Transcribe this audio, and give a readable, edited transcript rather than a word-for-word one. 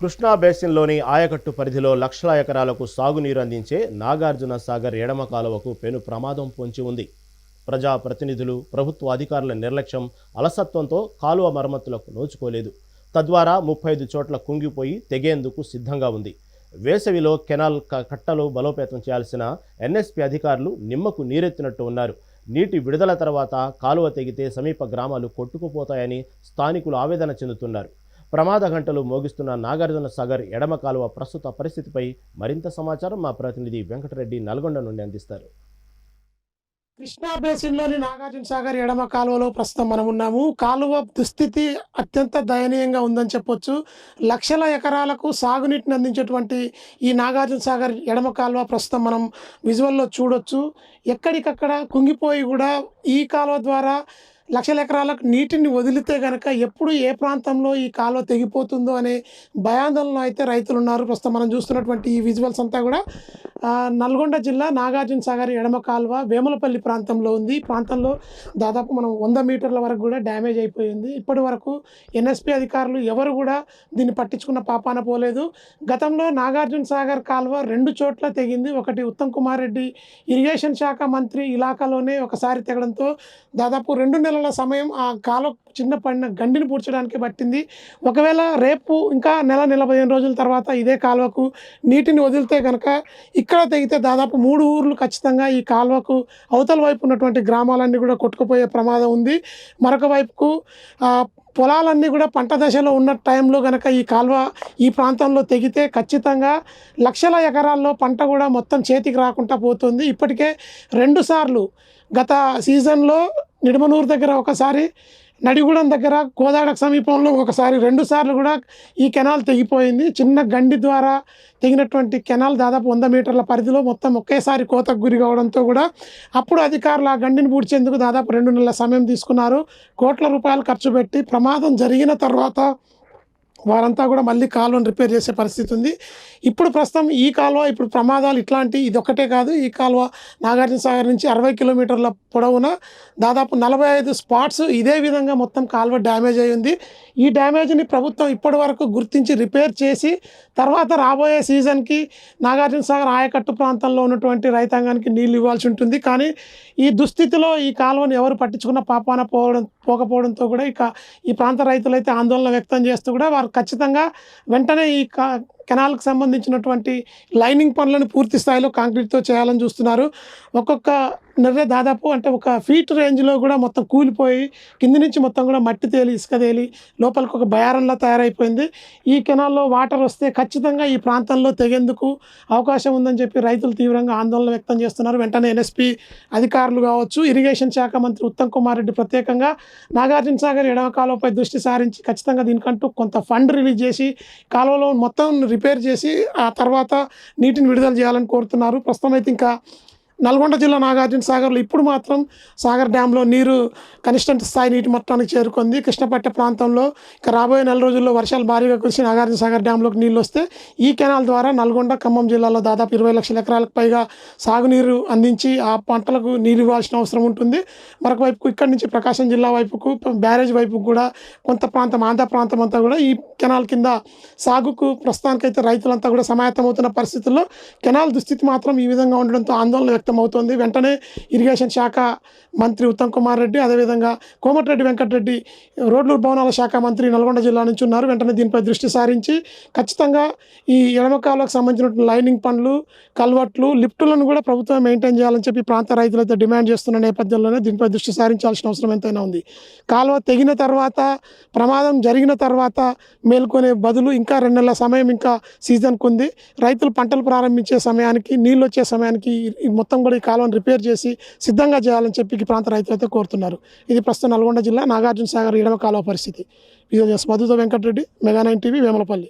కృష్ణా బేసిన్లోని ఆయకట్టు పరిధిలో లక్షల ఎకరాలకు సాగునీరు అందించే నాగార్జున సాగర్ ఎడమ కాలువకు పెను ప్రమాదం పొంచి ఉంది. ప్రజాప్రతినిధులు, ప్రభుత్వ అధికారుల నిర్లక్ష్యం, అలసత్వంతో కాలువ మరమ్మతులకు నోచుకోలేదు. తద్వారా 35 చోట్ల కుంగిపోయి తెగేందుకు సిద్ధంగా ఉంది. వేసవిలో కెనాల్ కట్టలు బలోపేతం చేయాల్సిన ఎన్ఎస్పీ అధికారులు నిమ్మకు నీరెత్తినట్టు ఉన్నారు. నీటి విడుదల తర్వాత కాలువ తెగితే సమీప గ్రామాలు కొట్టుకుపోతాయని స్థానికులు ఆవేదన చెందుతున్నారు. ప్రమాద గంటలు మోగిస్తున్న నాగార్జున సాగర్ ఎడమ కాలువ ప్రస్తుత పరిస్థితిపై మరింత సమాచారం మా ప్రతినిధి వెంకటరెడ్డి నల్గొండ నుండి అందిస్తారు. కృష్ణా బేసిన్లోని నాగార్జున సాగర్ ఎడమ కాలువలో ప్రస్తుతం మనం ఉన్నాము. కాలువ దుస్థితి అత్యంత దయనీయంగా ఉందని చెప్పొచ్చు. లక్షల ఎకరాలకు సాగునీటిని అందించేటువంటి ఈ నాగార్జున సాగర్ ఎడమ కాలువ ప్రస్తుతం మనం విజువల్లో చూడొచ్చు. ఎక్కడికక్కడ కుంగిపోయి కూడా ఈ కాలువ ద్వారా లక్షల ఎకరాలకు నీటిని వదిలితే కనుక ఎప్పుడు ఏ ప్రాంతంలో ఈ కాలువ తెగిపోతుందో అనే భయాందోళనలో అయితే రైతులు ఉన్నారు. ప్రస్తుతం మనం చూస్తున్నటువంటి ఈ విజువల్స్ అంతా కూడా నల్గొండ జిల్లా నాగార్జున సాగర్ ఎడమ కాలువ వేములపల్లి ప్రాంతంలో ఉంది. ఈ ప్రాంతంలో దాదాపు మనం 100 మీటర్ల వరకు కూడా డ్యామేజ్ అయిపోయింది. ఇప్పటి వరకు ఎన్ఎస్పీ అధికారులు ఎవరు కూడా దీన్ని పట్టించుకున్న పాపాన పోలేదు. గతంలో నాగార్జున సాగర్ కాలువ 2 చోట్ల తెగింది. ఒకటి ఉత్తమ్ కుమార్ రెడ్డి ఇరిగేషన్ శాఖ మంత్రి ఇలాకాలోనే ఒకసారి తెగడంతో దాదాపు 2 నెలల సమయం ఆ కాలువ చిన్న పడిన గండిని పూడ్చడానికి పట్టింది. ఒకవేళ రేపు ఇంకా నెల 15 రోజుల తర్వాత ఇదే కాలువకు నీటిని వదిలితే కనుక ఇక్కడ తెగితే దాదాపు 3 ఊర్లు ఖచ్చితంగా ఈ కాలువకు అవతల వైపు ఉన్నటువంటి గ్రామాలన్నీ కూడా కొట్టుకుపోయే ప్రమాదం ఉంది. మరొక వైపుకు పొలాలన్నీ కూడా పంట దశలో ఉన్న టైంలో కనుక ఈ కాలువ ఈ ప్రాంతంలో తెగితే ఖచ్చితంగా లక్షల ఎకరాల్లో పంట కూడా మొత్తం చేతికి రాకుండా పోతుంది. ఇప్పటికే 2 సార్లు గత సీజన్లో నిడమనూరు దగ్గర ఒకసారి, నడిగూడెం దగ్గర కోదాడకు సమీపంలో ఒకసారి, 2 సార్లు కూడా ఈ కెనాల్ తెగిపోయింది. చిన్న గండి ద్వారా తెగినటువంటి కెనాల్ దాదాపు 100 మీటర్ల పరిధిలో మొత్తం ఒకేసారి కోతకు గురి కావడంతో కూడా అప్పుడు అధికారులు ఆ గండిని పూడ్చేందుకు దాదాపు 2 నెలల సమయం తీసుకున్నారు. కోట్ల రూపాయలు ఖర్చు పెట్టి ప్రమాదం జరిగిన తర్వాత వారంతా కూడా మళ్ళీ కాలువను రిపేర్ చేసే పరిస్థితి ఉంది. ఇప్పుడు ప్రస్తుతం ఈ కాలువ ఇప్పుడు ప్రమాదాలు ఇట్లాంటి ఇది ఒక్కటే కాదు. ఈ కాలువ నాగార్జున సాగర్ నుంచి 60 కిలోమీటర్ల పొడవున దాదాపు 45 స్పాట్స్ ఇదే విధంగా మొత్తం కాలువ డ్యామేజ్ అయ్యింది. ఈ డ్యామేజ్ని ప్రభుత్వం ఇప్పటి వరకు గుర్తించి రిపేర్ చేసి తర్వాత రాబోయే సీజన్కి నాగార్జున సాగర్ ఆయకట్టు ప్రాంతంలో ఉన్నటువంటి రైతాంగానికి నీళ్ళు ఇవ్వాల్సి ఉంటుంది. కానీ ఈ దుస్థితిలో ఈ కాలువను ఎవరు పట్టించుకున్న పాపాన పోకపోవడంతో కూడా ఈ ప్రాంత రైతులైతే ఆందోళన వ్యక్తం చేస్తూ కూడా వారు ఖచ్చితంగా వెంటనే ఈ కెనాల్కి సంబంధించినటువంటి లైనింగ్ పనులను పూర్తి స్థాయిలో కాంక్రీట్తో చేయాలని చూస్తున్నారు. ఒక్కొక్క నెర్ర దాదాపు అంటే 1 ఫీట్ రేంజ్లో కూడా మొత్తం కూలిపోయి కింది నుంచి మొత్తం కూడా మట్టి తేలి ఇసుక తేలి లోపలికి ఒక బయారంలా తయారైపోయింది. ఈ కెనాల్లో వాటర్ వస్తే ఖచ్చితంగా ఈ ప్రాంతంలో తెగేందుకు అవకాశం ఉందని చెప్పి రైతులు తీవ్రంగా ఆందోళన వ్యక్తం చేస్తున్నారు. వెంటనే ఎన్ఎస్పీ అధికారులు కావచ్చు, ఇరిగేషన్ శాఖ మంత్రి ఉత్తమ్ కుమార్ రెడ్డి ప్రత్యేకంగా నాగార్జున సాగర్ ఎడమ కాలువపై దృష్టి సారించి ఖచ్చితంగా దీనికంటూ కొంత ఫండ్ రిలీజ్ చేసి కాలువలో మొత్తం రిపేర్ చేసి ఆ తర్వాత నీటిని విడుదల చేయాలని కోరుతున్నారు. ప్రస్తుతం అయితే ఇంకా నల్గొండ జిల్లా నాగార్జున సాగర్లో ఇప్పుడు మాత్రం సాగర్ డ్యాంలో నీరు కనిష్ట స్థాయి నీటి మట్టానికి చేరుకుంది. కృష్ణపట్ట ప్రాంతంలో ఇక రాబోయే 4 రోజుల్లో వర్షాలు భారీగా కురిసి నాగార్జున సాగర్ డ్యాంలోకి నీళ్ళు వస్తే ఈ కెనాల్ ద్వారా నల్గొండ, ఖమ్మం జిల్లాలో దాదాపు 20 లక్షల ఎకరాలకు పైగా సాగునీరు అందించి ఆ పంటలకు నీరు ఇవ్వాల్సిన అవసరం ఉంటుంది. మరొక వైపుకు ఇక్కడి నుంచి ప్రకాశం జిల్లా వైపుకు, బ్యారేజ్ వైపుకు కూడా కొంత ప్రాంతం, ఆంధ్ర ప్రాంతం అంతా కూడా ఈ కెనాల్ కింద సాగుకు ప్రస్తుతానికైతే రైతులంతా కూడా సమాయత్తమవుతున్న పరిస్థితుల్లో కెనాల్ దుస్థితి మాత్రం ఈ విధంగా ఉండడంతో ఆందోళన అవుతోంది. వెంటనే ఇరిగేషన్ శాఖ మంత్రి ఉత్తమ్ కుమార్ రెడ్డి, అదేవిధంగా కోమటిరెడ్డి వెంకటరెడ్డి రోడ్లు భవనాల శాఖ మంత్రి నల్గొండ జిల్లా నుంచి ఉన్నారు. వెంటనే దీనిపై దృష్టి సారించి ఖచ్చితంగా ఈ ఎడమ కాలువకు సంబంధించిన లైనింగ్ పనులు, కల్వర్ట్లు, లిఫ్టులను కూడా ప్రభుత్వం మెయింటైన్ చేయాలని చెప్పి ప్రాంత రైతులైతే డిమాండ్ చేస్తున్న నేపథ్యంలోనే దీనిపై దృష్టి సారించాల్సిన అవసరం ఎంతైనా ఉంది. కాలువ తెగిన తర్వాత, ప్రమాదం జరిగిన తర్వాత మేల్కొనే బదులు ఇంకా 2 నెలల సమయం ఇంకా సీజన్కు ఉంది. రైతులు పంటలు ప్రారంభించే సమయానికి, నీళ్ళు వచ్చే సమయానికి మొత్తం కూడా ఈ కాలువను రిపేర్ చేసి సిద్ధంగా చేయాలని చెప్పి ప్రాంత రైతులు అయితే కోరుతున్నారు. ఇది ప్రస్తుతం నల్గొండ జిల్లా నాగార్జున సాగర్ ఎడమ కాలువ పరిస్థితి. మధుతో వెంకటరెడ్డి, మెగా 9 టీవీ, వేములపల్లి.